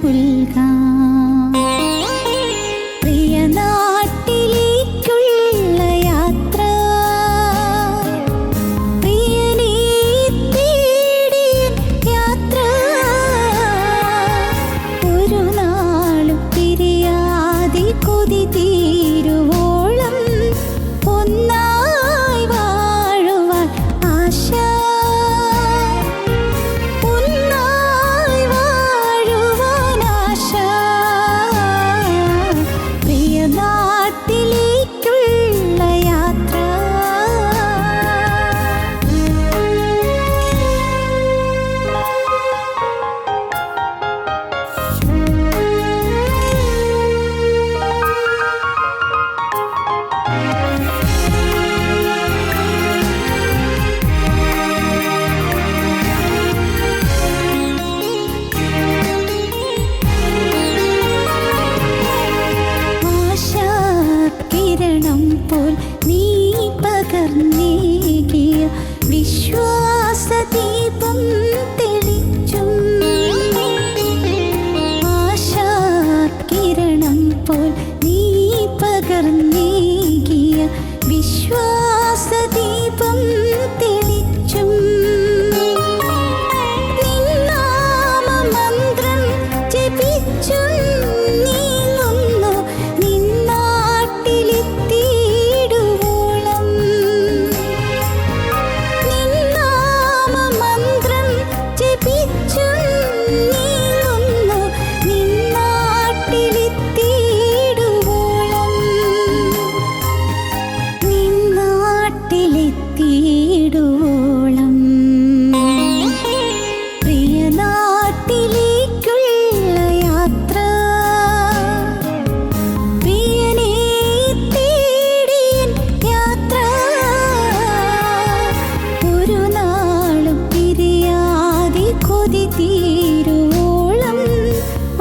പുൽകാം. പ്രിയനാട്ടിലേക്കുള്ള യാത്ര, പ്രിയനെ തേടിയ യാത്ര, ഒരു നാളും പിരിയാതെ കൊതി തീരുവോളം ഒന്നായി വാഴുവാൻ ആശ, ഒന്നായി വാഴുവാൻ ആശ. പ്രിയനാട്ടിലേക്കുള്ള യാത്ര. ആശാകിരണം പോൽ നീ പകർന്നേകിയ വിശ്വാസദീപം തെളിച്ചും, ആശാകിരണം പോൽ നീ പകർന്നേകിയ വിശ്വാസദീപം തെളിച്ചും, നിന്നാമമന്ത്രം ജപിച്ചും നീങ്ങുന്നു നിന്നാട്ടിലെത്തിയിടുവോളം, നിന്നാമമന്ത്രം ജപിച്ചും നീങ്ങുന്നു നിന്നാട്ടിലെത്തിയിടുവോളം, നിന്നാട്ടിലെത്തിയിടുവോളം. പ്രിയനാട്ടിലേക്കുള്ള യാത്ര, പ്രിയനെ തേടിയ യാത്ര, ഒരു നാളും പിരിയാതെ കൊതി തീരുവോളം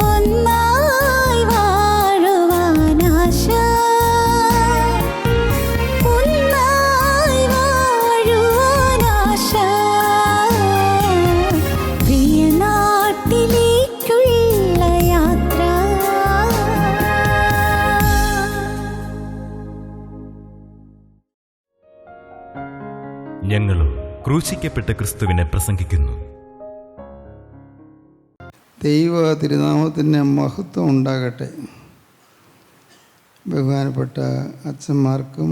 ഒന്നായി വാഴുവാൻ ആശ, ഒന്നായി വാഴുവാൻ ആശ. പ്രിയനാട്ടിലേക്കുള്ള യാത്ര. ഞങ്ങളും ക്രൂശിക്കപ്പെട്ട ക്രിസ്തുവിനെ പ്രസംഗിക്കുന്നു. ദൈവ തിരുനാമത്തിന് മഹത്വം ഉണ്ടാകട്ടെ. ബഹുമാനപ്പെട്ട അച്ഛന്മാർക്കും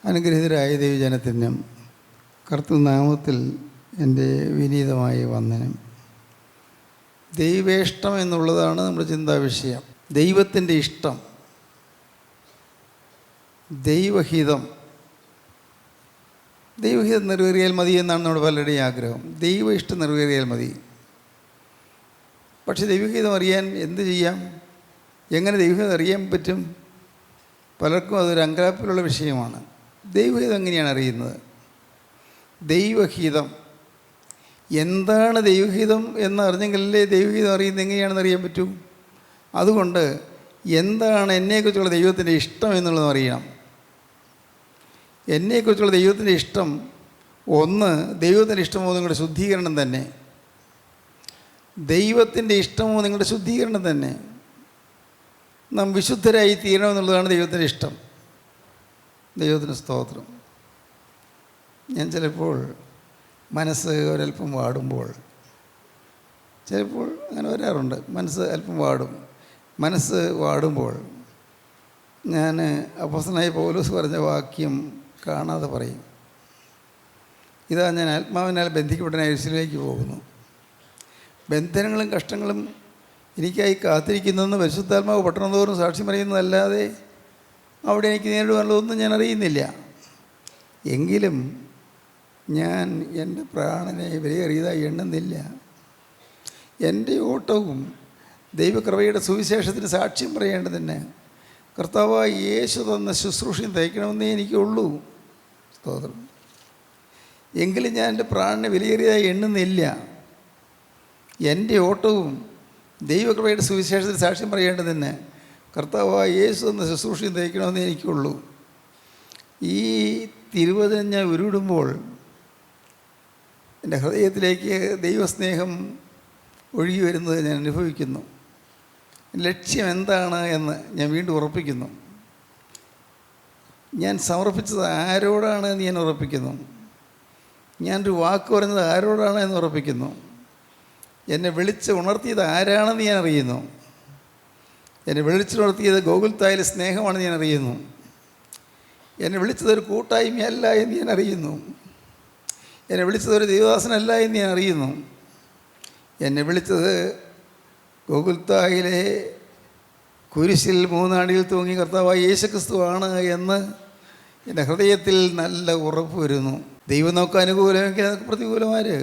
അനുഗ്രഹീതരായ ദൈവജനത്തിനും കർത്തൃനാമത്തിൽ എൻ്റെ വിനീതമായ വന്ദനം. ദൈവേഷ്ടം എന്നുള്ളതാണ് നമ്മുടെ ചിന്താവിഷയം. ദൈവത്തിൻ്റെ ഇഷ്ടം, ദൈവഹിതം. ദൈവഹിതം നിറവേറിയാൽ മതി എന്നാണ് നമ്മുടെ പലരുടെയും ആഗ്രഹം. ദൈവ ഇഷ്ടം നിറവേറിയാൽ മതി. പക്ഷെ ദൈവഹിതം അറിയാൻ എന്ത് ചെയ്യാം? എങ്ങനെ ദൈവഹിതം അറിയാൻ പറ്റും? പലർക്കും അതൊരു അങ്കലാപ്പിലുള്ള വിഷയമാണ്. ദൈവഹിതം എങ്ങനെയാണ് അറിയുന്നത്? ദൈവഹിതം എന്താണ്? ദൈവഹിതം എന്നറിഞ്ഞെങ്കിലല്ലേ ദൈവഹിതം അറിയുന്നത് എങ്ങനെയാണെന്ന് അറിയാൻ പറ്റൂ. അതുകൊണ്ട് എന്താണ് എന്നെക്കുറിച്ചുള്ള ദൈവത്തിൻ്റെ ഇഷ്ടം എന്നുള്ളത് അറിയണം. എന്നെക്കുറിച്ചുള്ള ദൈവത്തിൻ്റെ ഇഷ്ടം, ഒന്ന്, ദൈവത്തിൻ്റെ ഇഷ്ടമോ നിങ്ങളുടെ ശുദ്ധീകരണം തന്നെ. ദൈവത്തിൻ്റെ ഇഷ്ടമോ നിങ്ങളുടെ ശുദ്ധീകരണം തന്നെ. നാം വിശുദ്ധരായി തീരണമെന്നുള്ളതാണ് ദൈവത്തിൻ്റെ ഇഷ്ടം. ദൈവത്തിന് സ്തോത്രം. ഞാൻ ചിലപ്പോൾ മനസ്സ് ഒരല്പം വാടുമ്പോൾ, ചിലപ്പോൾ അങ്ങനെ വരാറുണ്ട്, മനസ്സ് അല്പം വാടും. മനസ്സ് വാടുമ്പോൾ ഞാൻ അപ്പോസ്തലനായ പൗലോസ് പറഞ്ഞ വാക്യം കാണാതെ പറയും. ഇതാ ഞാൻ ആത്മാവിനാൽ ബന്ധിക്കപ്പെട്ട യെരൂശലേമിലേക്ക് പോകുന്നു. ബന്ധനങ്ങളും കഷ്ടങ്ങളും എനിക്കായി കാത്തിരിക്കുന്നതെന്ന് പരിശുദ്ധാത്മാവ് പട്ടണം തോറും സാക്ഷ്യം പറയുന്നതല്ലാതെ അവിടെ എനിക്ക് നേരിടുവാനുള്ളതൊന്നും ഞാൻ അറിയുന്നില്ല. എങ്കിലും ഞാൻ എൻ്റെ പ്രാണനെ വിലയേറിയതായി എണ്ണുന്നില്ല. എൻ്റെ ഓട്ടവും ദൈവകൃപയുടെ സുവിശേഷത്തിന് സാക്ഷ്യം പറയേണ്ടതിന് കർത്താവായ യേശു തന്ന ശുശ്രൂഷയും തയ്ക്കണമെന്നേ എനിക്കുള്ളൂ. സ്തോത്രം. എങ്കിലും ഞാൻ എൻ്റെ പ്രാണനെ വിലയേറിയതായി എണ്ണുന്നില്ല. എൻ്റെ ഓട്ടവും ദൈവകൃപയുടെ സുവിശേഷത്തിന് സാക്ഷ്യം പറയേണ്ടതിന് കർത്താവായ യേശു തന്ന ശുശ്രൂഷയും തയ്ക്കണമെന്നേ എനിക്കുള്ളൂ. ഈ തിരുവചനം ഞാൻ ഉരുവിടുമ്പോൾ എൻ്റെ ഹൃദയത്തിലേക്ക് ദൈവസ്നേഹം ഒഴുകി വരുന്നത് ഞാൻ അനുഭവിക്കുന്നു. ലക്ഷ്യം എന്താണ് എന്ന് ഞാൻ വീണ്ടും ഉറപ്പിക്കുന്നു. ഞാൻ സമർപ്പിച്ചത് ആരോടാണ് എന്ന് ഞാൻ ഉറപ്പിക്കുന്നു. ഞാനൊരു വാക്ക് പറഞ്ഞത് ആരോടാണ് എന്ന് ഉറപ്പിക്കുന്നു. എന്നെ വിളിച്ച് ഉണർത്തിയത് ആരാണെന്ന് ഞാൻ അറിയുന്നു. എന്നെ വിളിച്ചുണർത്തിയത് ഗോകുൽത്തായിലെ സ്നേഹമാണെന്ന് ഞാൻ അറിയുന്നു. എന്നെ വിളിച്ചതൊരു കൂട്ടായ്മയല്ല എന്ന് ഞാൻ അറിയുന്നു. എന്നെ വിളിച്ചതൊരു ദൈവദാസനല്ല എന്ന് ഞാൻ അറിയുന്നു. എന്നെ വിളിച്ചത് ഗോകുൽത്തായിലെ കുരിശിൽ 3 അടിയിൽ തൂങ്ങി കർത്താവായ യേശുക്രിസ്തുവാണ് എന്ന് എൻ്റെ ഹൃദയത്തിൽ നല്ല ഉറപ്പ് വരുന്നു. ദൈവം നമുക്ക് അനുകൂലമെങ്കിൽ നമുക്ക് പ്രതികൂലമാര്.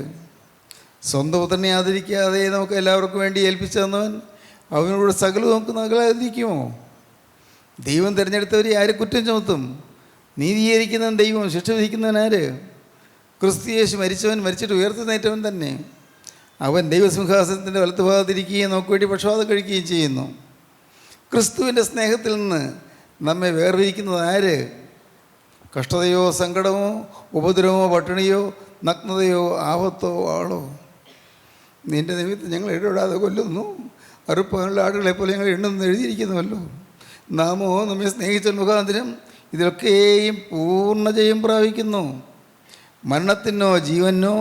സ്വന്തം പുത്രനെ ആദരിക്കാതെ നമുക്ക് എല്ലാവർക്കും വേണ്ടി ഏൽപ്പിച്ചു തന്നവൻ അവനോട് സകലവും നമുക്ക് നകലാതിരിക്കുമോ? ദൈവം തിരഞ്ഞെടുത്തവരെ ആര് കുറ്റം ചുമത്തും? നീതീകരിക്കുന്നവൻ ദൈവം, ശിക്ഷ വിധിക്കുന്നവൻ ആര്? ക്രിസ്തു യേശു മരിച്ചവൻ, മരിച്ചിട്ട് ഉയർത്തുന്നേറ്റവൻ തന്നെ. അവൻ ദൈവസിംഹാസനത്തിൻ്റെ വലത്തുഭാഗത്തിരിക്കുകയും നമുക്ക് വേണ്ടി പക്ഷപാതം കഴിക്കുകയും ചെയ്യുന്നു. ക്രിസ്തുവിൻ്റെ സ്നേഹത്തിൽ നിന്ന് നമ്മെ വേർതിരിക്കുന്നത് ആര്? കഷ്ടതയോ സങ്കടമോ ഉപദ്രവമോ പട്ടിണിയോ നഗ്നതയോ ആപത്തോ ആളോ? നിൻ്റെ നിമിത്തം ഞങ്ങൾ ഇടപെടാതെ കൊല്ലുന്നു, അറുപ്പങ്ങളുടെ ആടുകളെപ്പോലെ ഞങ്ങൾ എണ്ണുന്നു എഴുതിയിരിക്കുന്നുവല്ലോ. നാമോ നമ്മെ സ്നേഹിച്ച മുഖാന്തരം ഇതിലൊക്കെയും പൂർണ്ണ ജയം പ്രാപിക്കുന്നു. മരണത്തിനോ ജീവനോ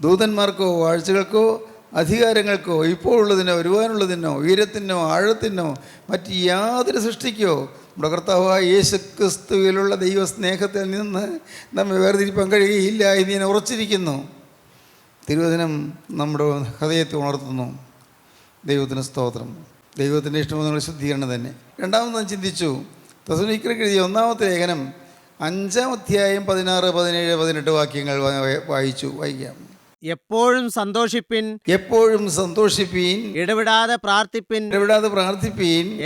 ദൂതന്മാർക്കോ വാഴ്ചകൾക്കോ അധികാരങ്ങൾക്കോ ഇപ്പോഴുള്ളതിനോ വരുവാനുള്ളതിനോ ഉയരത്തിനോ ആഴത്തിനോ മറ്റ് യാതൊരു സൃഷ്ടിക്കോ നമ്മുടെ കർത്താവായ യേശു ക്രിസ്തുവിലുള്ള ദൈവസ്നേഹത്തിൽ നിന്ന് നമ്മെ വേർതിരിപ്പാൻ കഴിയുകയില്ല എന്ന് ഞാൻ ഉറച്ചിരിക്കുന്നു. തിരുവചനം നമ്മുടെ ഹൃദയത്തെ ഉണർത്തുന്നു. ദൈവത്തിന് സ്തോത്രം. ദൈവത്തിൻ്റെ ഇഷ്ടമെന്നുള്ള ശുദ്ധീകരണം തന്നെ. രണ്ടാമത് ഞാൻ ചിന്തിച്ചു, തെസ്സലോനിക്കർക്ക് എഴുതിയ 1-ാമത്തെ ലേഖനം 5-ാം അധ്യായം 16, 17, 18 വാക്യങ്ങൾ വായിക്കാം. എപ്പോഴും സന്തോഷിപ്പിൻ, എപ്പോഴും സന്തോഷിപ്പീൻ, ഇടവിടാതെ പ്രാർത്ഥിപ്പിൻ,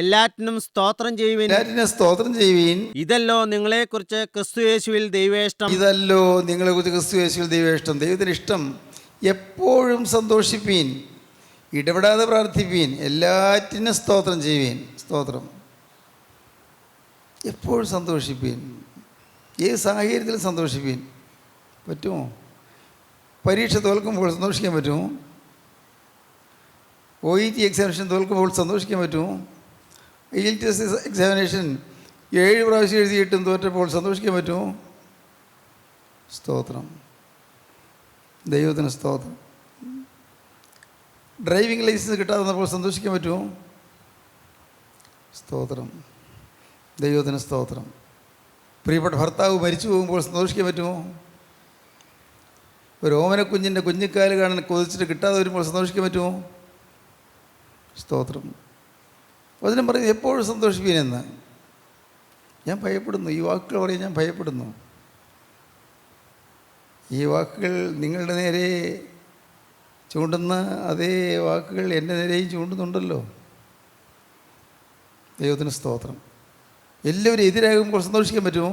എല്ലാറ്റിനും സ്തോത്രം ചെയ്യുവിൻ, ഇതല്ലോ നിങ്ങളെക്കുറിച്ച് ക്രിസ്തുയേശുവിൽ ദൈവേഷ്ടം. ദൈവത്തിന് ഇഷ്ടം. എപ്പോഴും സന്തോഷിപ്പീൻ, ഇടപെടാതെ പ്രാർത്ഥിപ്പീൻ, എല്ലാറ്റിനും സ്തോത്രം ചെയ്യുവീൻ. സ്തോത്രം. എപ്പോഴും സന്തോഷിപ്പീൻ. ഏത് സാഹചര്യത്തിലും സന്തോഷിപ്പീൻ. പറ്റുമോ? പരീക്ഷ തോൽക്കുമ്പോൾ സന്തോഷിക്കാൻ പറ്റുമോ? OET എക്സാമിനേഷൻ തോൽക്കുമ്പോൾ സന്തോഷിക്കാൻ പറ്റുമോ? IELTS എക്സാമിനേഷൻ 7 പ്രാവശ്യം എഴുതിയിട്ടും തോറ്റപ്പോൾ സന്തോഷിക്കാൻ പറ്റുമോ? സ്തോത്രം. ദൈവത്തിന് സ്തോത്രം. ഡ്രൈവിംഗ് ലൈസൻസ് കിട്ടാതെ വന്നപ്പോൾ സന്തോഷിക്കാൻ പറ്റുമോ? സ്തോത്രം. ദൈവത്തിന് സ്തോത്രം. പ്രിയപ്പെട്ട ഭർത്താവ് മരിച്ചു പോകുമ്പോൾ സന്തോഷിക്കാൻ പറ്റുമോ? ഒരു ഓമനക്കുഞ്ഞിൻ്റെ കുഞ്ഞിക്കാല് കാണാൻ കൊതിച്ചിട്ട് കിട്ടാതെ വരുമ്പോൾ സന്തോഷിക്കാൻ പറ്റുമോ? സ്തോത്രം. വചനം പറയുന്നത് എപ്പോഴും സന്തോഷിപ്പീനെന്ന്. ഞാൻ ഭയപ്പെടുന്നു. ഈ വാക്കുകൾ പറയാൻ ഞാൻ ഭയപ്പെടുന്നു. ഈ വാക്കുകൾ നിങ്ങളുടെ നേരെ ചൂണ്ടുന്ന അതേ വാക്കുകൾ എൻ്റെ നേരെയും ചൂണ്ടുന്നുണ്ടല്ലോ. ദൈവത്തിന് സ്തോത്രം. എല്ലാവരും എതിരാകുമ്പോൾ സന്തോഷിക്കാൻ പറ്റുമോ?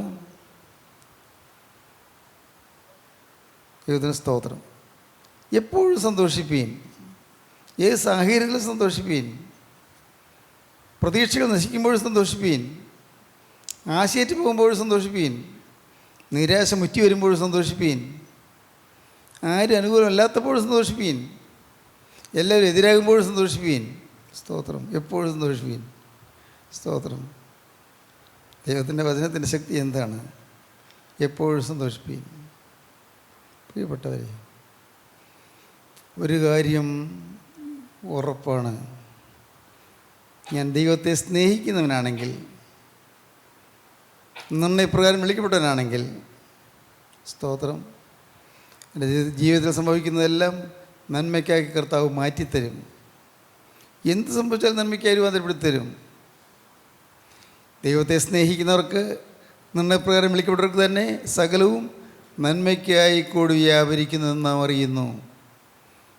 ദൈവത്തിന് സ്തോത്രം. എപ്പോഴും സന്തോഷിപ്പീൻ, ഏത് സാഹചര്യത്തിലും സന്തോഷിപ്പീൻ, പ്രതീക്ഷകൾ നശിക്കുമ്പോഴും സന്തോഷിപ്പീൻ, ആശയേറ്റ് പോകുമ്പോഴും സന്തോഷിപ്പീൻ, നിരാശ മുറ്റി വരുമ്പോഴും സന്തോഷിപ്പീൻ, ആരും അനുകൂലമല്ലാത്തപ്പോഴും സന്തോഷിപ്പീൻ, എല്ലാവരും എതിരാകുമ്പോഴും സന്തോഷിപ്പീൻ. സ്തോത്രം. എപ്പോഴും സന്തോഷിപ്പീൻ. സ്തോത്രം. ദൈവത്തിൻ്റെ വചനത്തിൻ്റെ ശക്തി എന്താണ്? എപ്പോഴും സന്തോഷിപ്പീൻ. പ്രിയപ്പെട്ടവരെ, ഒരു കാര്യം ഉറപ്പാണ്. ഞാൻ ദൈവത്തെ സ്നേഹിക്കുന്നവനാണെങ്കിൽ, നിർണയപ്രകാരം വിളിക്കപ്പെട്ടവനാണെങ്കിൽ, സ്തോത്രം, എൻ്റെ ജീവിതത്തിൽ സംഭവിക്കുന്നതെല്ലാം നന്മയ്ക്കാക്കി കർത്താവ് മാറ്റിത്തരും. എന്ത് സംഭവിച്ചാലും നന്മയ്ക്കായി രൂപാന്തരപ്പെടുത്തരും. ദൈവത്തെ സ്നേഹിക്കുന്നവർക്ക്, നിർണയപ്രകാരം വിളിക്കപ്പെട്ടവർക്ക് തന്നെ സകലവും നന്മയ്ക്കായി കൂടി വ്യാപരിക്കുന്നതെന്ന് നാം അറിയുന്നു.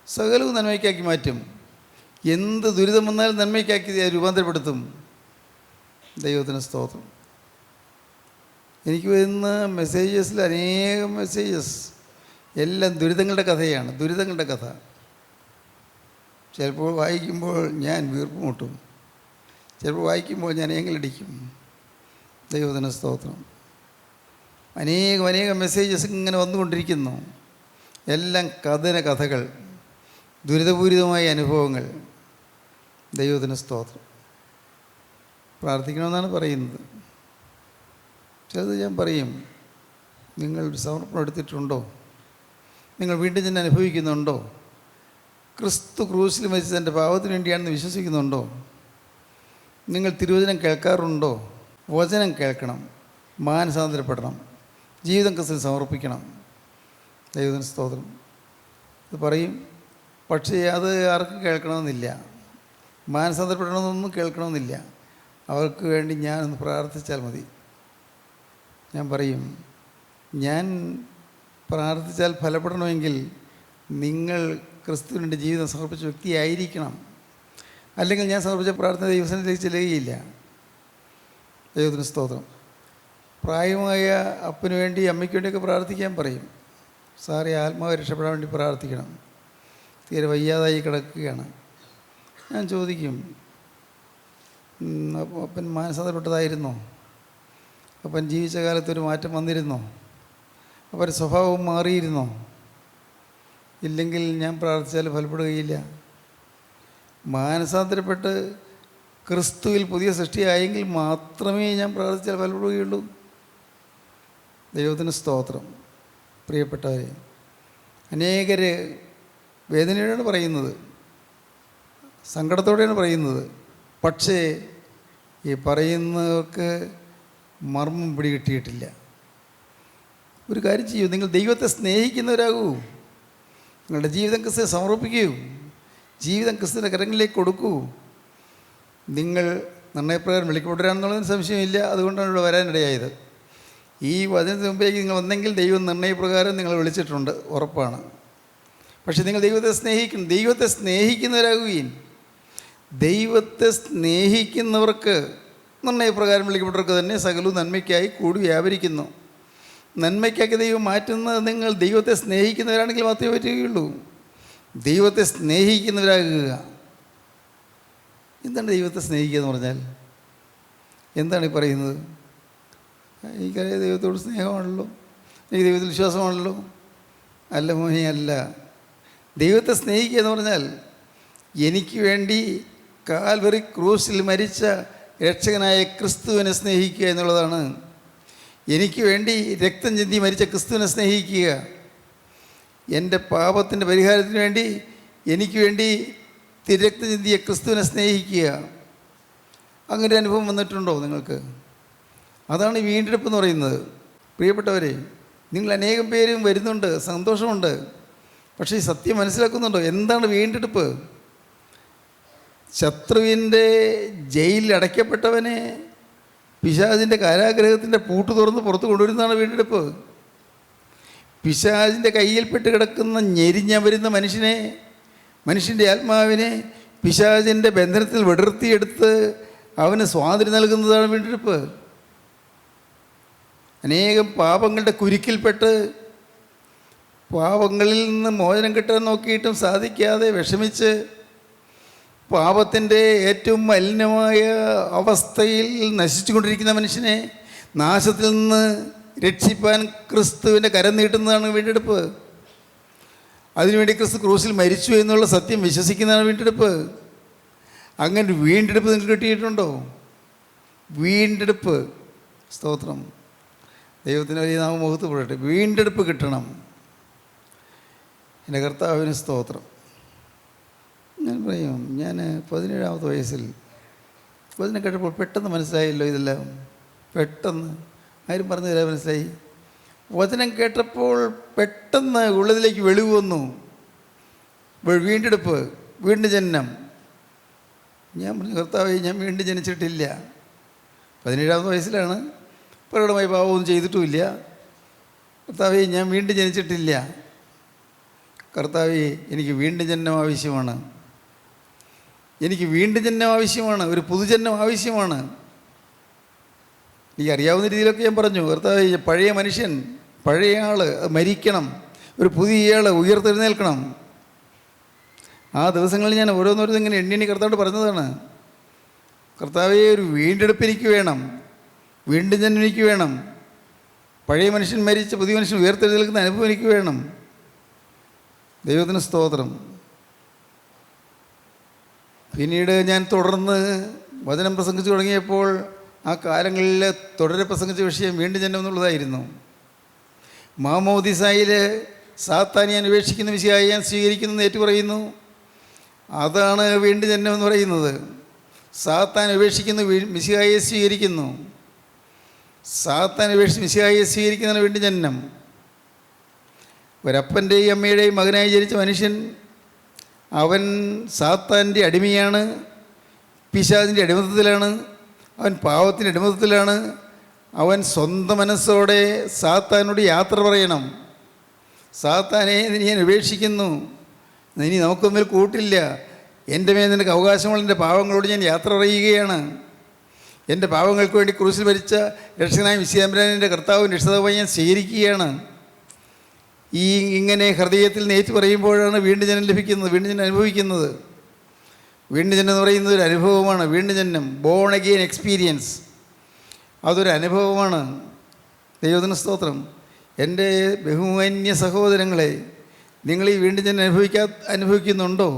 സകലവും നന്മയ്ക്കാക്കി മാറ്റും. എന്ത് ദുരിതം വന്നാലും നന്മയ്ക്കാക്കി രൂപാന്തരപ്പെടുത്തും. ദൈവത്തിന് സ്തോത്രം. എനിക്ക് വരുന്ന മെസ്സേജസിൽ അനേകം മെസ്സേജസ് എല്ലാം ദുരിതങ്ങളുടെ കഥയാണ്. ദുരിതങ്ങളുടെ കഥ. ചിലപ്പോൾ വായിക്കുമ്പോൾ ഞാൻ വീർപ്പ് മുട്ടും, ചിലപ്പോൾ വായിക്കുമ്പോൾ ഞാൻ ഏങ്ങലടിക്കും. ദൈവത്തിന് സ്തോത്രം. അനേകം മെസ്സേജസ് ഇങ്ങനെ വന്നുകൊണ്ടിരിക്കുന്നു. എല്ലാം കഥകൾ. ദുരിതപൂരിതമായ അനുഭവങ്ങൾ. ദൈവത്തിന് സ്തോത്രം. പ്രാർത്ഥിക്കണമെന്നാണ് പറയുന്നത്. ചിലത് ഞാൻ പറയും, നിങ്ങൾ സമർപ്പണം എടുത്തിട്ടുണ്ടോ? നിങ്ങൾ വീണ്ടും തന്നെ അനുഭവിക്കുന്നുണ്ടോ? ക്രിസ്തു ക്രൂശിൽ മരിച്ചതിൻ്റെ പാപത്തിന് വേണ്ടിയാണെന്ന് വിശ്വസിക്കുന്നുണ്ടോ? നിങ്ങൾ തിരുവചനം കേൾക്കാറുണ്ടോ? വചനം കേൾക്കണം, മാനസാന്തരപ്പെടണം, ജീവിതം ക്രിസ്തുവിന് സമർപ്പിക്കണം. ദൈവത്തിന് സ്തോത്രം. ഇത് പറയും, പക്ഷേ അത് ആർക്കും കേൾക്കണമെന്നില്ല. മാനസാന്തരപ്പെടണമെന്നൊന്നും കേൾക്കണമെന്നില്ല. അവർക്ക് വേണ്ടി ഞാനൊന്ന് പ്രാർത്ഥിച്ചാൽ മതി. ഞാൻ പറയും, ഞാൻ പ്രാർത്ഥിച്ചാൽ ഫലപ്പെടണമെങ്കിൽ നിങ്ങൾ ക്രിസ്തുവിൻ്റെ ജീവിതം സമർപ്പിച്ച വ്യക്തിയായിരിക്കണം. അല്ലെങ്കിൽ ഞാൻ സമർപ്പിച്ച പ്രാർത്ഥന ദൈവസന്നിധിയിലേക്ക് ചെല്ലുകയില്ല. ദൈവത്തിന് സ്തോത്രം. പ്രായമായ അപ്പന് വേണ്ടി അമ്മയ്ക്ക് വേണ്ടിയൊക്കെ പ്രാർത്ഥിക്കാൻ പറയും. സാറേ, ആത്മാവ് രക്ഷപ്പെടാൻ വേണ്ടി പ്രാർത്ഥിക്കണം, തീരെ വയ്യാതായി കിടക്കുകയാണ്. ഞാൻ ചോദിക്കും, അപ്പൻ മാനസാന്തരപ്പെട്ടതായിരുന്നോ? അപ്പൻ ജീവിച്ച കാലത്തൊരു മാറ്റം വന്നിരുന്നോ? അപ്പം സ്വഭാവം മാറിയിരുന്നോ? ഇല്ലെങ്കിൽ ഞാൻ പ്രാർത്ഥിച്ചാൽ ഫലപ്പെടുകയില്ല. മാനസാന്തരപ്പെട്ട് ക്രിസ്തുവിൽ പുതിയ സൃഷ്ടിയായെങ്കിൽ മാത്രമേ ഞാൻ പ്രാർത്ഥിച്ചാൽ ഫലപ്പെടുകയുള്ളൂ. ദൈവത്തിന് സ്തോത്രം. പ്രിയപ്പെട്ടവരെ, അനേകർ വേദനയോടാണ് പറയുന്നത്, സങ്കടത്തോടെയാണ് പറയുന്നത്. പക്ഷേ ഈ പറയുന്നവർക്ക് മർമ്മം പിടികിട്ടിയിട്ടില്ല. ഒരു കാര്യം ചെയ്യൂ, നിങ്ങൾ ദൈവത്തെ സ്നേഹിക്കുന്നവരാകൂ. നിങ്ങളുടെ ജീവിതം ക്രിസ്തുവിനെ സമർപ്പിക്കൂ. ജീവിതം ക്രിസ്തുവിൻ്റെ കരങ്ങളിലേക്ക് കൊടുക്കൂ. നിങ്ങൾ നിർണയപ്രകാരം വിളിക്കപ്പെട്ടവരാണെന്നുള്ളതിന് സംശയമില്ല. അതുകൊണ്ടാണ് ഇവിടെ വരാനിടയായത്. ഈ വചനത്തിന് മുമ്പേക്ക് നിങ്ങൾ വന്നെങ്കിൽ ദൈവം നിർണയപ്രകാരം നിങ്ങളെ വിളിച്ചിട്ടുണ്ട്, ഉറപ്പാണ്. പക്ഷേ നിങ്ങൾ ദൈവത്തെ സ്നേഹിക്കണം. ദൈവത്തെ സ്നേഹിക്കുന്നവരാകുകയും ദൈവത്തെ സ്നേഹിക്കുന്നവർക്ക് നിർണയപ്രകാരം വിളിക്കപ്പെട്ടവർക്ക് തന്നെ സകലവും നന്മയ്ക്കായി കൂടി വ്യാപരിക്കുന്നു. നന്മയ്ക്കാക്കി ദൈവം മാറ്റുന്നത് നിങ്ങൾ ദൈവത്തെ സ്നേഹിക്കുന്നവരാണെങ്കിൽ മാത്രമേ പറ്റുകയുള്ളൂ. ദൈവത്തെ സ്നേഹിക്കുന്നവരാകുക. എന്താണ് ദൈവത്തെ സ്നേഹിക്കുക എന്ന് പറഞ്ഞാൽ? എന്താണ് ഈ പറയുന്നത്? എനിക്കറിയാം, ദൈവത്തോട് സ്നേഹമാണല്ലോ, എനിക്ക് ദൈവത്തിൽ വിശ്വാസമാണല്ലോ. അല്ല മോനെ, അല്ല. ദൈവത്തെ സ്നേഹിക്കുക എന്ന് പറഞ്ഞാൽ എനിക്ക് വേണ്ടി കാൽവറി ക്രൂസിൽ മരിച്ച രക്ഷകനായ ക്രിസ്തുവിനെ സ്നേഹിക്കുക എന്നുള്ളതാണ്. എനിക്ക് വേണ്ടി രക്തം ചിന്തി മരിച്ച ക്രിസ്തുവിനെ സ്നേഹിക്കുക. എൻ്റെ പാപത്തിൻ്റെ പരിഹാരത്തിന് വേണ്ടി എനിക്ക് വേണ്ടി രക്തം ചിന്തിയ ക്രിസ്തുവിനെ സ്നേഹിക്കുക. അങ്ങനെ ഒരു അനുഭവം വന്നിട്ടുണ്ടോ നിങ്ങൾക്ക്? അതാണ് ഈ വീണ്ടെടുപ്പ് എന്ന് പറയുന്നത്. പ്രിയപ്പെട്ടവരെ, നിങ്ങൾ അനേകം പേരും വരുന്നുണ്ട്, സന്തോഷമുണ്ട്. പക്ഷേ ഈ സത്യം മനസ്സിലാക്കുന്നുണ്ടോ? എന്താണ് വീണ്ടെടുപ്പ്? ശത്രുവിൻ്റെ ജയിലിൽ അടയ്ക്കപ്പെട്ടവനെ പിശാചിൻ്റെ കാരാഗ്രഹത്തിൻ്റെ പൂട്ട് തുറന്ന് പുറത്ത് കൊണ്ടുവരുന്നതാണ് വീണ്ടെടുപ്പ്. പിശാചിൻ്റെ കയ്യിൽപ്പെട്ട് കിടക്കുന്ന ഞെരിഞ്ഞ വരുന്ന മനുഷ്യൻ്റെ ആത്മാവിനെ പിശാചിൻ്റെ ബന്ധനത്തിൽ വിടർത്തിയെടുത്ത് അവന് സ്വാതന്ത്ര്യം നൽകുന്നതാണ് വീണ്ടെടുപ്പ്. അനേകം പാപങ്ങളുടെ കുരുക്കിൽപ്പെട്ട് പാപങ്ങളിൽ നിന്ന് മോചനം കിട്ടാൻ നോക്കിയിട്ടും സാധിക്കാതെ വിഷമിച്ച് പാപത്തിൻ്റെ ഏറ്റവും മലിനമായ അവസ്ഥയിൽ നശിച്ചുകൊണ്ടിരിക്കുന്ന മനുഷ്യനെ നാശത്തിൽ നിന്ന് രക്ഷിപ്പാൻ ക്രിസ്തുവിൻ്റെ കരം നീട്ടുന്നതാണ് വീണ്ടെടുപ്പ്. അതിനുവേണ്ടി ക്രിസ്തു ക്രൂസിൽ മരിച്ചു എന്നുള്ള സത്യം വിശ്വസിക്കുന്നതാണ് വീണ്ടെടുപ്പ്. അങ്ങനെ വീണ്ടെടുപ്പ് നിങ്ങൾക്ക് കിട്ടിയിട്ടുണ്ടോ? വീണ്ടെടുപ്പ്, സ്തോത്രം, ദൈവത്തിന് വലിയ നാമം മുഖത്തുപെടട്ടെ. വീണ്ടെടുപ്പ് കിട്ടണം. എൻ്റെ കർത്താവിന് സ്തോത്രം. ഞാൻ പറയും, ഞാൻ 17-ാമത്തെ വയസ്സിൽ വചനം കേട്ടപ്പോൾ പെട്ടെന്ന് മനസ്സിലായല്ലോ ഇതെല്ലാം. പെട്ടെന്ന് ആരും പറഞ്ഞു തരാൻ മനസ്സിലായി. വചനം കേട്ടപ്പോൾ പെട്ടെന്ന് ഉള്ളതിലേക്ക് വെളിവ് വന്നു. വീണ്ടെടുപ്പ്, വീണ്ടും ജനനം. ഞാൻ പറഞ്ഞു, കർത്താവേ, ഞാൻ വീണ്ടും ജനിച്ചിട്ടില്ല. 17-ാമത്തെ വയസ്സിലാണ്. പ്രകടമായി പാപമൊന്നും ചെയ്തിട്ടുമില്ല. കർത്താവേ, ഞാൻ വീണ്ടും ജനിച്ചിട്ടില്ല. കർത്താവേ, എനിക്ക് വീണ്ടും ജനനം ആവശ്യമാണ്. എനിക്ക് വീണ്ടും ജനനം ആവശ്യമാണ്. ഒരു പുതുജന്മം ആവശ്യമാണ്. എനിക്കറിയാവുന്ന രീതിയിലൊക്കെ ഞാൻ പറഞ്ഞു, കർത്താവേ, പഴയ മനുഷ്യൻ, പഴയ ആൾ മരിക്കണം, ഒരു പുതിയ ആൾ ഉയർത്തെഴുന്നേൽക്കണം. ആ ദിവസങ്ങളിൽ ഞാൻ ഓരോന്നോരോന്നും ഇങ്ങനെ എണ്ണി കർത്താവോട് പറഞ്ഞതാണ്. കർത്താവേ, ഒരു വീണ്ടെടുപ്പ് എനിക്ക് വേണം, വീണ്ടും ജന്മം എനിക്ക് വേണം, പഴയ മനുഷ്യൻ മരിച്ച് പുതിയ മനുഷ്യൻ ഉയർത്തെഴുന്നേൽക്കുന്ന അനുഭവം എനിക്ക് വേണം. ദൈവത്തിന് സ്തോത്രം. പിന്നീട് ഞാൻ തുടർന്ന് വചനം പ്രസംഗിച്ചു തുടങ്ങിയപ്പോൾ ആ കാലങ്ങളിൽ തുടരെ പ്രസംഗിച്ച വിഷയം വീണ്ടും ജന്മം എന്നുള്ളതായിരുന്നു. മാമോദിസായിൽ സാത്താനെ ഞാൻ ഉപേക്ഷിക്കുന്ന വിഷയമായി ഞാൻ സ്വീകരിക്കുന്നു ഏറ്റുപറയുന്നു. അതാണ് വീണ്ടും ജന്മം എന്ന് പറയുന്നത്. സാത്താൻ ഉപേക്ഷിക്കുന്നു, മിശിഹായെ സ്വീകരിക്കുന്നു. സാത്താൻ ഉപേക്ഷിച്ച് മിശിഹായെ സ്വീകരിക്കുന്നതാണ് വീണ്ടും ജന്മം. ഒരപ്പൻ്റെയും അമ്മയുടെയും മകനായി ജനിച്ച മനുഷ്യൻ അവൻ സാത്താൻ്റെ അടിമയാണ്, പിശാചിൻ്റെ അടിമത്തത്തിലാണ്, അവൻ പാവത്തിൻ്റെ അടിമത്തത്തിലാണ്. അവൻ സ്വന്തം മനസ്സോടെ സാത്താനോട് യാത്ര പറയണം. സാത്താനെ ഞാൻ ഉപേക്ഷിക്കുന്നു, ഇനി നമുക്ക് തമ്മിൽ കൂട്ടില്ല, എൻ്റെ മേൽ നിനക്ക് അവകാശമുള്ള എൻ്റെ പാവങ്ങളോട് ഞാൻ യാത്ര പറയുകയാണ്. എൻ്റെ പാവങ്ങൾക്ക് വേണ്ടി ക്രൂശിൽ മരിച്ച രക്ഷകനായ മിശിഹായുടെ കർത്താവും രക്ഷിതാവുമായി ഞാൻ സ്വീകരിക്കുകയാണ്. ഇങ്ങനെ ഹൃദയത്തിൽ നേറ്റ് പറയുമ്പോഴാണ് വീണ്ടും ജനം ലഭിക്കുന്നത്, വീണ്ടും ജനം അനുഭവിക്കുന്നത്. വീണ്ടും ജനം എന്ന് പറയുന്നത് ഒരു അനുഭവമാണ്. വീണ്ടും ജനം, ബോൺ അഗെയിൻ എക്സ്പീരിയൻസ്, അതൊരു അനുഭവമാണ്. ദൈവത്തിന് സ്തോത്രം. എൻ്റെ ബഹുമാന്യ സഹോദരങ്ങളെ, നിങ്ങൾ ഈ വീണ്ടും ജനം അനുഭവിക്കുന്നുണ്ടോ?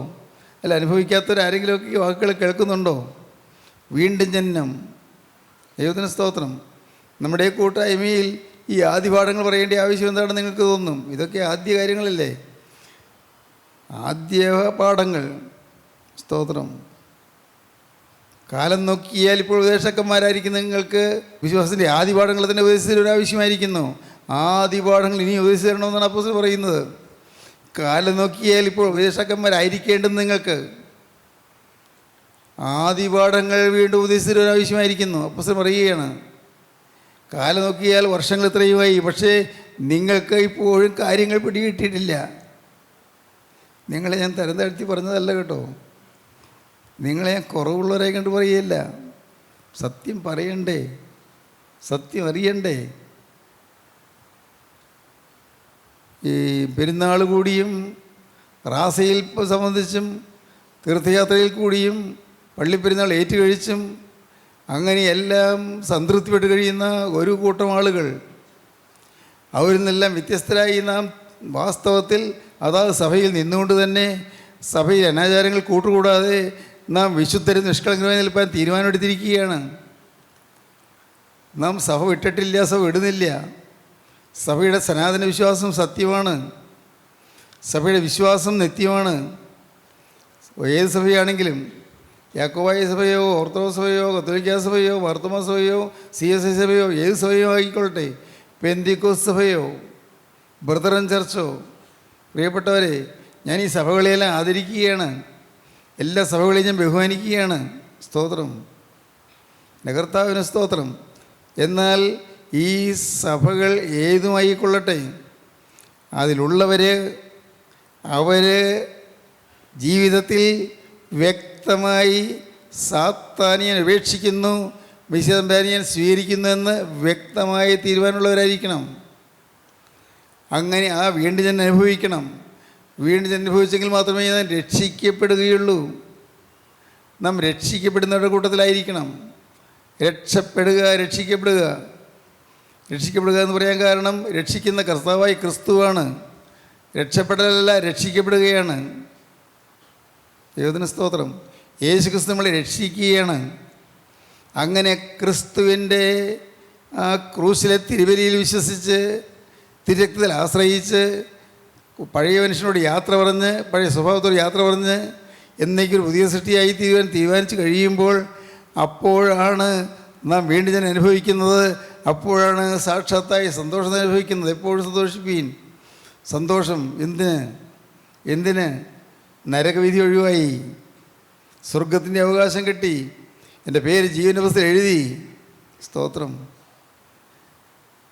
അല്ല, അനുഭവിക്കാത്തവരാരെങ്കിലുമൊക്കെ വാക്കുകൾ കേൾക്കുന്നുണ്ടോ? വീണ്ടും ജന്മം. ദൈവത്തിന് സ്തോത്രം. നമ്മുടെ കൂട്ടായ്മയിൽ ഈ ആദ്യ പാഠങ്ങൾ പറയേണ്ട ആവശ്യം എന്താണെന്ന് നിങ്ങൾക്ക് തോന്നും. ഇതൊക്കെ ആദ്യ കാര്യങ്ങളല്ലേ, ആദ്യ പാഠങ്ങൾ. സ്തോത്രം. കാലം നോക്കിയാൽ ഇപ്പോൾ ഉപദേശക്കന്മാരായിരിക്കുന്ന നിങ്ങൾക്ക് വിശ്വാസത്തിൻ്റെ ആദ്യ പാഠങ്ങൾ തന്നെ ഉപദേശിച്ചൊരാവശ്യമായിരിക്കുന്നു. ആദ്യ പാഠങ്ങൾ ഇനി ഉപദേശിച്ചു തരണമെന്നാണ് അപ്പോസ്തലൻ പറയുന്നത്. കാലം നോക്കിയാൽ ഇപ്പോൾ ഉപദേശക്കന്മാരായിരിക്കേണ്ടത് നിങ്ങൾക്ക് ആദ്യ പാഠങ്ങൾ വീണ്ടും ഉപദേശിച്ചൊരാവശ്യമായിരിക്കുന്നു. അപ്പോസ്തലൻ പറയുകയാണ്, കാലം നോക്കിയാൽ വർഷങ്ങൾ ഇത്രയുമായി, പക്ഷേ നിങ്ങൾക്ക് ഇപ്പോഴും കാര്യങ്ങൾ പിടികിട്ടിയിട്ടില്ല. നിങ്ങളെ ഞാൻ തരം താഴ്ത്തി പറഞ്ഞതല്ല കേട്ടോ, നിങ്ങളെ ഞാൻ കുറവുള്ളവരെ കണ്ട് പറയുകയല്ല. സത്യം പറയണ്ടേ, സത്യം അറിയണ്ടേ. ഈ പെരുന്നാൾ കൂടിയും റാസയിൽ സംബന്ധിച്ചും തീർത്ഥയാത്രയിൽ കൂടിയും പള്ളിപ്പെരുന്നാൾ ഏറ്റുകഴിച്ചും അങ്ങനെയെല്ലാം സംതൃപ്തിപ്പെട്ട് കഴിയുന്ന ഒരു കൂട്ടം ആളുകൾ, അവരിൽ നിന്നെല്ലാം വ്യത്യസ്തരായി നാം വാസ്തവത്തിൽ അതാത് സഭയിൽ നിന്നുകൊണ്ട് തന്നെ സഭയിൽ അനാചാരങ്ങൾ കൂട്ടുകൂടാതെ നാം വിശുദ്ധരും നിഷ്കളങ്കമായി നിൽപ്പാൻ തീരുമാനമെടുത്തിരിക്കുകയാണ്. നാം സഭ വിട്ടിട്ടില്ല, സഭ വിടുന്നില്ല. സഭയുടെ സനാതന വിശ്വാസം സത്യമാണ്, സഭയുടെ വിശ്വാസം നിത്യമാണ്. ഏത് സഭയാണെങ്കിലും, യാക്കോബായ സഭയോ ഓർത്തഡോക്സ് സഭയോ കത്തോലിക്കാ സഭയോ മാർത്തോമാ സഭയോ CSI സഭയോ ഏത് സഭയോ ആയിക്കൊള്ളട്ടെ, പെന്തിക്കോസ്ത് സഭയോ ബ്രദറൻ ചർച്ചോ, പ്രിയപ്പെട്ടവരെ, ഞാൻ ഈ സഭകളെയെല്ലാം ആദരിക്കുകയാണ്. എല്ലാ സഭകളെയും ഞാൻ ബഹുമാനിക്കുകയാണ്. സ്തോത്രം, കർത്താവിന് സ്തോത്രം. എന്നാൽ ഈ സഭകൾ ഏതുമായിക്കൊള്ളട്ടെ, അതിലുള്ളവർ അവർ ജീവിതത്തിൽ വ്യക്തമായി സാത്താനിയെ ഉപേക്ഷിക്കുന്നു, മിശിഹായെ സ്വീകരിക്കുന്നു എന്ന് വ്യക്തമായ തീരുമാനമുള്ളവരായിരിക്കണം. അങ്ങനെ ആ വീണ്ടും ഞാൻ അനുഭവിക്കണം. വീണ്ടും ഞാൻ അനുഭവിച്ചെങ്കിൽ മാത്രമേ ഞാൻ രക്ഷിക്കപ്പെടുകയുള്ളൂ. നാം രക്ഷിക്കപ്പെടുന്നവരുടെ കൂട്ടത്തിലായിരിക്കണം. രക്ഷപ്പെടുക എന്ന് പറയാൻ കാരണം രക്ഷിക്കുന്ന കർത്താവായ ക്രിസ്തുവാണ്. രക്ഷപ്പെടലല്ല, രക്ഷിക്കപ്പെടുകയാണ്. ദൈവത്തിന് സ്തോത്രം. യേശു ക്രിസ്തു നമ്മളെ രക്ഷിക്കുകയാണ്. അങ്ങനെ ക്രിസ്തുവിൻ്റെ ആ ക്രൂശിലെ തിരുബലിയിൽ വിശ്വസിച്ച് തിരുരക്തത്തിൽ ആശ്രയിച്ച് പഴയ മനുഷ്യനോട് യാത്ര പറഞ്ഞ്, പഴയ സ്വഭാവത്തോട് യാത്ര പറഞ്ഞ് എന്നേക്കൊരു പുതിയ സൃഷ്ടിയായി തീരുമാനിച്ച് കഴിയുമ്പോൾ അപ്പോഴാണ് നാം വീണ്ടും ഞാൻ അനുഭവിക്കുന്നത്. അപ്പോഴാണ് സാക്ഷാത്തായി സന്തോഷം അനുഭവിക്കുന്നത്. എപ്പോഴും സന്തോഷിപ്പീൻ. സന്തോഷം എന്തിന്? നരകവിധി ഒഴിവായി, സ്വർഗത്തിൻ്റെ അവകാശം കിട്ടി, എൻ്റെ പേര് ജീവൻ്റെ പുസ്തകത്തിൽ എഴുതി. സ്തോത്രം.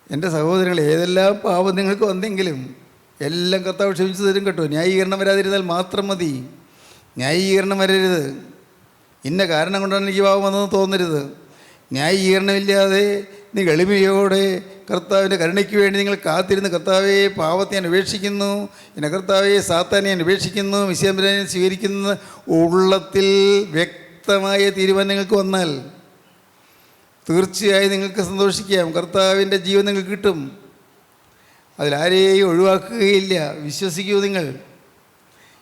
എൻ്റെ സഹോദരങ്ങൾ, ഏതെല്ലാം പാപം നിങ്ങൾക്ക് വന്നെങ്കിലും എല്ലാം കർത്താവ് ക്ഷമിച്ചു തരും കേട്ടോ. ന്യായീകരണം വരാതിരുന്നാൽ മാത്രം മതി. ന്യായീകരണം വരരുത്. ഇന്ന കാരണം കൊണ്ടാണ് എനിക്ക് പാപം വന്നതെന്ന് തോന്നരുത്. ന്യായീകരണമില്ലാതെ നിങ്ങൾ എളിമയോടെ കർത്താവിൻ്റെ കരുണയ്ക്ക് വേണ്ടി നിങ്ങൾ കാത്തിരുന്ന്, കർത്താവെ പാപത്തെ ഞാൻ ഉപേക്ഷിക്കുന്നു, എൻ്റെ കർത്താവെ സാത്താനെ ഞാൻ ഉപേക്ഷിക്കുന്നു, മിശിഹായെ സ്വീകരിക്കുന്ന ഉള്ളത്തിൽ വ്യക്തമായ തീരുമാനങ്ങൾക്ക് വന്നാൽ തീർച്ചയായും നിങ്ങൾക്ക് സന്തോഷിക്കാം. കർത്താവിൻ്റെ ജീവൻ നിങ്ങൾക്ക് കിട്ടും. അതിലാരെയും ഒഴിവാക്കുകയില്ല. വിശ്വസിക്കൂ നിങ്ങൾ.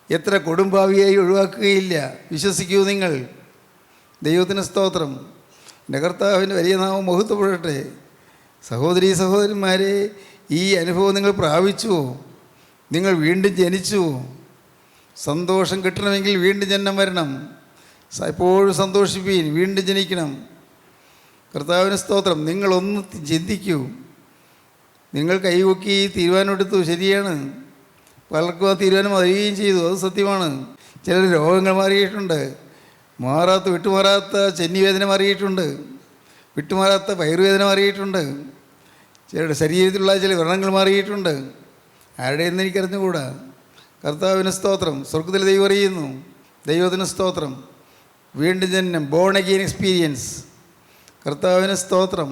എത്ര കൊടുംഭാവിയായി ഒഴിവാക്കുകയില്ല. വിശ്വസിക്കൂ നിങ്ങൾ. ദൈവത്തിന് സ്തോത്രം. എൻ്റെ കർത്താവിൻ്റെ വലിയ നാമം മഹത്വപ്പെടട്ടെ. സഹോദരീ സഹോദരന്മാരെ, ഈ അനുഭവം നിങ്ങൾ പ്രാപിച്ചുവോ? നിങ്ങൾ വീണ്ടും ജനിച്ചുവോ? സന്തോഷം കിട്ടണമെങ്കിൽ വീണ്ടും ജനനം വരണം. എപ്പോഴും സന്തോഷിപ്പീൻ, വീണ്ടും ജനിക്കണം. കർത്താവിന് സ്തോത്രം. നിങ്ങളൊന്ന് ചിന്തിക്കൂ. നിങ്ങൾ കൈവക്കി തീരുമാനമെടുത്തു, ശരിയാണ്. പലർക്കും ആ തീരുമാനം അറിയുകയും ചെയ്തു, അത് സത്യമാണ്. ചിലർ രോഗങ്ങൾ മാറിയിട്ടുണ്ട്, വിട്ടുമാറാത്ത ചെന്നിവേദന മാറിയിട്ടുണ്ട്, വിട്ടുമാറാത്ത വയറുവേദന മാറിയിട്ടുണ്ട്, ചിലരുടെ ശരീരത്തിലുള്ള ചില വ്രണങ്ങൾ മാറിയിട്ടുണ്ട്. ആരുടെയെന്ന് എനിക്കറിഞ്ഞുകൂടാ. കർത്താവിന് സ്തോത്രം. സ്വർഗത്തിൽ ദൈവം അറിയുന്നു. ദൈവത്തിന് സ്തോത്രം. വീണ്ടും ജനനം, ബോൺ അഗെയിൻ എക്സ്പീരിയൻസ്. കർത്താവിന് സ്തോത്രം.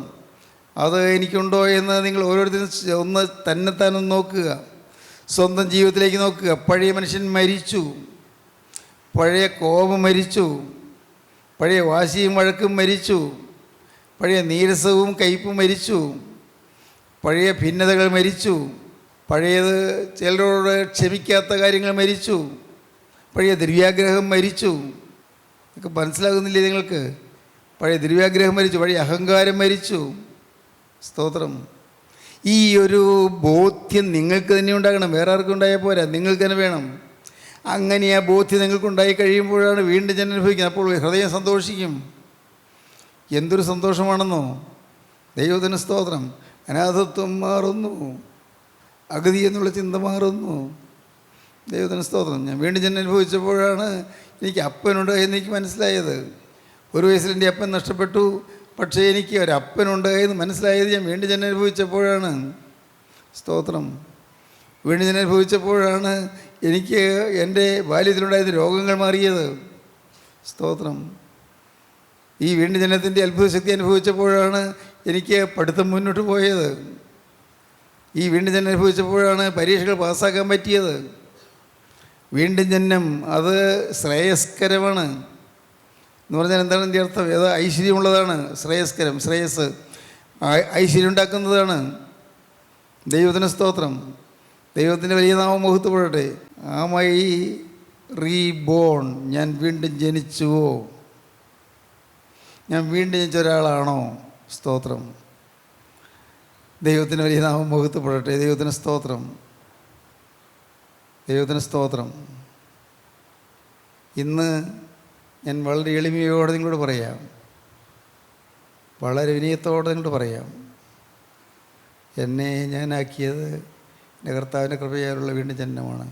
അത് എനിക്കുണ്ടോ എന്ന് നിങ്ങൾ ഓരോരുത്തരും ഒന്ന് തന്നെത്താനൊന്ന് നോക്കുക. സ്വന്തം ജീവിതത്തിലേക്ക് നോക്കുക. പഴയ മനുഷ്യൻ മരിച്ചു, പഴയ കോപം മരിച്ചു, പഴയ വാശിയും വഴക്കും മരിച്ചു, പഴയ നീരസവും കയ്പും മരിച്ചു, പഴയ ഭിന്നതകൾ മരിച്ചു, പഴയത് ചിലരോട് ക്ഷമിക്കാത്ത കാര്യങ്ങൾ മരിച്ചു, പഴയ ദുര്യാഗ്രഹം മരിച്ചു. ഒക്കെ മനസ്സിലാകുന്നില്ലേ നിങ്ങൾക്ക്? പഴയ ദുര്യാഗ്രഹം മരിച്ചു, പഴയ അഹങ്കാരം മരിച്ചു. സ്തോത്രം. ഈ ഒരു ബോധ്യം നിങ്ങൾക്ക് തന്നെ ഉണ്ടാകണം. വേറെ ആർക്കും ഉണ്ടായാൽ പോരാ, നിങ്ങൾക്ക് തന്നെ വേണം. അങ്ങനെ ആ ബോധ്യം നിങ്ങൾക്കുണ്ടായി കഴിയുമ്പോഴാണ് വീണ്ടും ജനം അനുഭവിക്കുന്നത്. അപ്പോൾ ഹൃദയം സന്തോഷിക്കും. എന്തൊരു സന്തോഷമാണെന്നോ! ദൈവത്തിന് സ്തോത്രം. അനാഥത്വം മാറുന്നു, അഗതി എന്നുള്ള ചിന്ത മാറുന്നു. ദൈവത്തിന് സ്തോത്രം. ഞാൻ വീണ്ടും ജനം അനുഭവിച്ചപ്പോഴാണ് എനിക്ക് അപ്പനുണ്ട് എന്നെനിക്ക് മനസ്സിലായത്. ഒരു വയസ്സിൽ എൻ്റെ അപ്പൻ നഷ്ടപ്പെട്ടു, പക്ഷേ എനിക്ക് ഒരപ്പനുണ്ട് എന്ന് മനസ്സിലായത് ഞാൻ വീണ്ടും ജനം അനുഭവിച്ചപ്പോഴാണ്. സ്തോത്രം. വീണ്ടും ജനം അനുഭവിച്ചപ്പോഴാണ് എനിക്ക് എൻ്റെ ബാല്യത്തിലുണ്ടായിരുന്ന രോഗങ്ങൾ മാറിയത്. സ്തോത്രം. ഈ വീണ്ടും ജനത്തിൻ്റെ അത്ഭുത ശക്തി അനുഭവിച്ചപ്പോഴാണ് എനിക്ക് പഠിത്തം മുന്നോട്ട് പോയത്. ഈ വീണ്ടും ജനം അനുഭവിച്ചപ്പോഴാണ് പരീക്ഷകൾ പാസ്സാക്കാൻ പറ്റിയത്. വീണ്ടും ജന്മം അത് ശ്രേയസ്കരമാണ് എന്ന് പറഞ്ഞാൽ എന്താണ് എൻ്റെ അർത്ഥം? ഏത് ഐശ്വര്യമുള്ളതാണ്. ശ്രേയസ്കരം, ശ്രേയസ്, ഐശ്വര്യം ഉണ്ടാക്കുന്നതാണ്. ദൈവത്തിന് സ്തോത്രം. ദൈവത്തിൻ്റെ വലിയ നാമം മഹത്വപ്പെടട്ടെ. ആമൈ റീബോൺ, ഞാൻ വീണ്ടും ജനിച്ചുവോ? ഞാൻ വീണ്ടും ജനിച്ച ഒരാളാണോ? സ്തോത്രം. ദൈവത്തിന് വലിയ നാമം മഹത്വപ്പെടട്ടെ. ദൈവത്തിന് സ്തോത്രം. ദൈവത്തിന് സ്തോത്രം. ഇന്ന് ഞാൻ വളരെ എളിമയോടെ നിങ്ങളോട് പറയാം, വളരെ വിനയത്തോടെ നിങ്ങളോട് പറയാം, എന്നെ ഞാനാക്കിയത് എൻ്റെ കർത്താവിൻ്റെ കൃപയാലുള്ള വീണ്ടും ജനനമാണ്.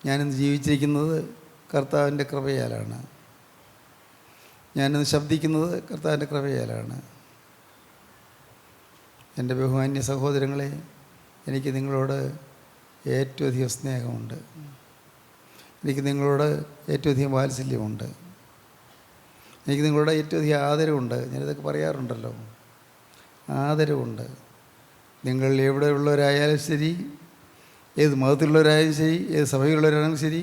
ഞാനിന്ന് ജീവിച്ചിരിക്കുന്നത് കർത്താവിൻ്റെ കൃപയാലാണ്. ഞാനിന്ന് ശബ്ദിക്കുന്നത് കർത്താവിൻ്റെ കൃപയാലാണ്. എൻ്റെ ബഹുമാന്യ സഹോദരങ്ങളെ, എനിക്ക് നിങ്ങളോട് ഏറ്റവും അധികം സ്നേഹമുണ്ട്. എനിക്ക് നിങ്ങളോട് ഏറ്റവും അധികം വാത്സല്യമുണ്ട്. എനിക്ക് നിങ്ങളോട് ഏറ്റവും അധികം ആദരവുണ്ട്. ഞാനിതൊക്കെ പറയാറുണ്ടല്ലോ, ആദരവുണ്ട്. നിങ്ങൾ എവിടെയുള്ളവരായാലും ശരി, ഏത് മതത്തിലുള്ളവരായാലും ശരി, ഏത് സഭയിലുള്ളവരാണെങ്കിലും ശരി,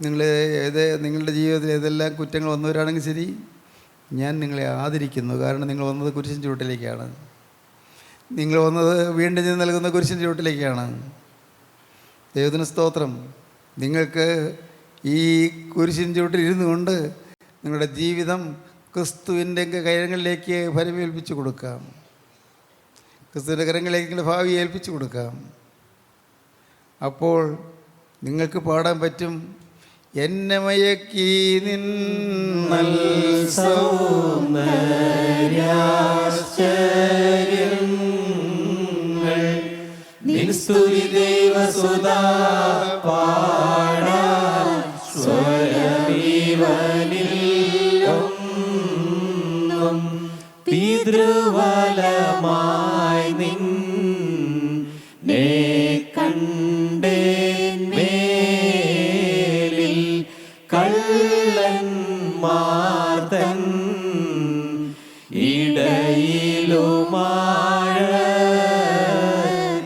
നിങ്ങളുടെ ജീവിതത്തിൽ ഏതെല്ലാം കുറ്റങ്ങൾ വന്നവരാണെങ്കിൽ ശരി, ഞാൻ നിങ്ങളെ ആദരിക്കുന്നു. കാരണം നിങ്ങൾ വന്നത് കുരിശിൻ ചുവട്ടിലേക്കാണ്. നിങ്ങൾ വന്നത് വീണ്ടും ഞാൻ നൽകുന്ന കുരിശിൻ ചുവട്ടിലേക്കാണ്. ദൈവത്തിന് സ്തോത്രം. നിങ്ങൾക്ക് ഈ കുരിശിൻ ചുവട്ടിൽ ഇരുന്നു കൊണ്ട് നിങ്ങളുടെ ജീവിതം ക്രിസ്തുവിൻ്റെ കരങ്ങളിലേക്ക് ഫലമേൽപ്പിച്ചു കൊടുക്കാം. ക്രിസ്തുവിൻ്റെ കരങ്ങളിലേക്ക് നിങ്ങളുടെ ഭാവി ഏൽപ്പിച്ചു കൊടുക്കാം. അപ്പോൾ നിങ്ങൾക്ക് പാടാൻ പറ്റും, എന്നെ മയക്കി നിന്നൽ സൗന്ദര്യാശ്ചര്യങ്ങൾ നിൻസ്തുതി ദേവസുതാ പാടാൻ സ്വരമീവനിൽ ഒന്നും പിതൃവലമായി നിന്നെ കണ്ടേൻ മേലിൽ കള്ളന്മാർതൻ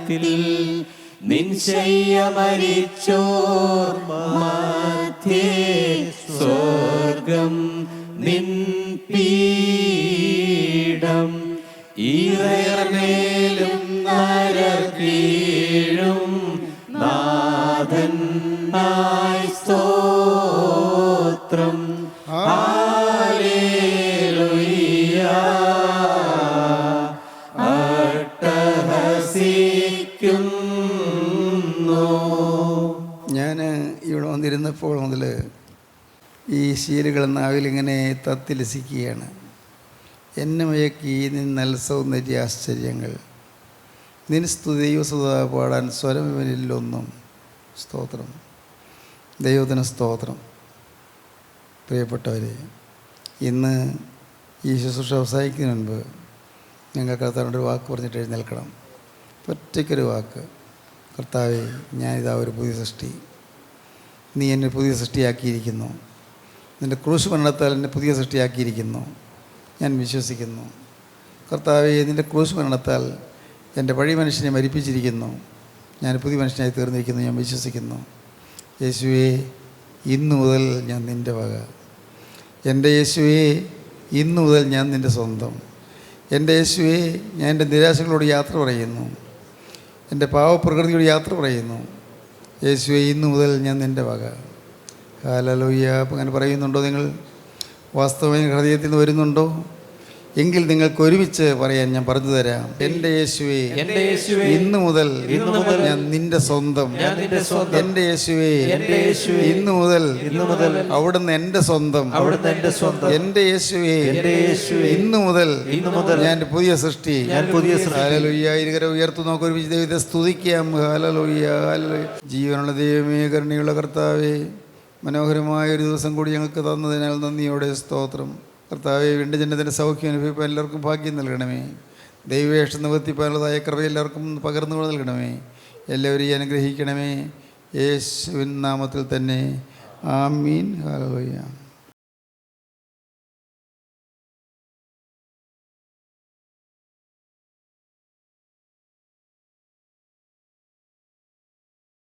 ഇടയിലുമാഴത്തിൽ നിൻശയ്യ മരിച്ചോർ മധ്യേ സ്വർഗം നിൻ പീഠം ഇറമേലും നരകീഴും സ്തോത്രം ഹല്ലേലൂയ അട്ടഹസിക്കുന്നു. ഞാൻ ഇവിടെ വന്നിരുന്നപ്പോൾ മുതൽ ഈ ശീലുകൾ നാവിലിങ്ങനെ തത്തിലസിക്കുകയാണ്. എന്നെ മയക്കി നിൻ നല്ല സൗന്ദര്യ ആശ്ചര്യങ്ങൾ, നിൻ സ്തുതിയുസുത പാടാൻ സ്വരം ഇവനിലൊന്നും. സ്തോത്രം, ദൈവത്തിന് സ്തോത്രം. പ്രിയപ്പെട്ടവരെ, ഇന്ന് ഈ ശുശ്രൂഷ അവസാനിക്കുന്നതിന് മുൻപ് ഞങ്ങൾ കർത്താവിനോട് ഒരു വാക്ക് പറഞ്ഞിട്ട് എഴുന്നേൽക്കണം. ഒറ്റയ്ക്കൊരു വാക്ക്. കർത്താവേ, ഞാനിതാ ഒരു പുതിയ സൃഷ്ടി, നീ എന്നെ പുതിയ സൃഷ്ടിയാക്കിയിരിക്കുന്നു, നിൻ്റെ ക്രൂശ് മരണത്താൽ എന്നെ പുതിയ സൃഷ്ടിയാക്കിയിരിക്കുന്നു, ഞാൻ വിശ്വസിക്കുന്നു. കർത്താവേ, നിൻ്റെ ക്രൂശ് മരണത്താൽ എൻ്റെ പഴയ മനുഷ്യനെ മരിപ്പിച്ചിരിക്കുന്നു, ഞാൻ പുതിയ മനുഷ്യനായി തീർന്നിരിക്കുന്നു, ഞാൻ വിശ്വസിക്കുന്നു. യേശുവേ, ഇന്നു മുതൽ ഞാൻ നിൻ്റെ വക. എൻ്റെ യേശുവേ, ഇന്നു മുതൽ ഞാൻ നിൻ്റെ സ്വന്തം. എൻ്റെ യേശുവേ, ഞാൻ എൻ്റെ നിരാശകളോട് യാത്ര പറയുന്നു, എൻ്റെ പാവപ്രകൃതിയോട് യാത്ര പറയുന്നു. യേശുവേ, ഇന്നു മുതൽ ഞാൻ നിൻ്റെ വക. ഹല്ലേലൂയ. അപ്പം അങ്ങനെ പറയുന്നുണ്ടോ നിങ്ങൾ? വാസ്തവമായി ഹൃദയത്തിൽ നിന്ന് വരുന്നുണ്ടോ? എങ്കിൽ നിങ്ങൾക്ക് ഒരുമിച്ച് പറയാൻ ഞാൻ പറഞ്ഞു തരാം. എൻ്റെ യേശുവേ, ഇന്നു മുതൽ ഞാൻ നിന്റെ സ്വന്തം. എൻ്റെ യേശുവേ, ഇന്നു മുതൽ അവിടുന്ന് എൻ്റെ സ്വന്തം. എൻ്റെ യേശുവേ, ഇന്നു മുതൽ ഞാൻ പുതിയ സൃഷ്ടി. ഹല്ലേലൂയ. ഇരുകരം ഉയർത്തു നോക്ക്, ഒരുമിച്ച് ദൈവത്തെ സ്തുതിക്കാം. Hallelujah, hallelujah. ജീവനുള്ള ദൈവമേ, കരുണയുള്ള കർത്താവേ, മനോഹരമായ ഒരു ദിവസം കൂടി ഞങ്ങൾക്ക് തന്നതിനാൽ നന്ദിയോടെ സ്തോത്രം. കർത്താവെ, വീണ്ടും ജനത്തിൻ്റെ സൗഖ്യം അനുഭവിക്കാൻ എല്ലാവർക്കും ഭാഗ്യം നൽകണമേ. ദൈവേഷ്ടം നിവർത്തിപ്പാനുള്ളതായ കൃപ എല്ലാവർക്കും പകർന്നു നൽകണമേ. എല്ലാവരെയും അനുഗ്രഹിക്കണമേ. യേശുവിൻ നാമത്തിൽ തന്നെ. ആമീൻ. ഹല്ലേലൂയ.